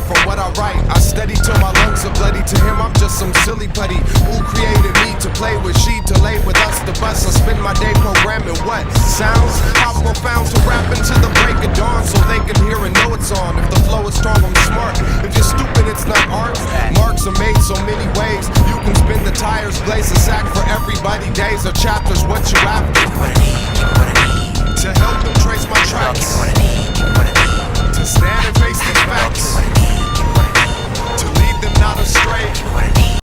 from what I write. I study till my lungs are bloody. To him I'm just some silly putty. Who created me to play with? She to lay with us, the bus. I spend my day programming what sounds how profound to rap into the break of dawn, so they can hear and know it's on. If the flow is strong, I'm smart. If you're stupid, it's not art. Marks are made so many ways. You can spin the tires, glaze a sack for everybody. Days or chapters, what you after? What I need, what I need.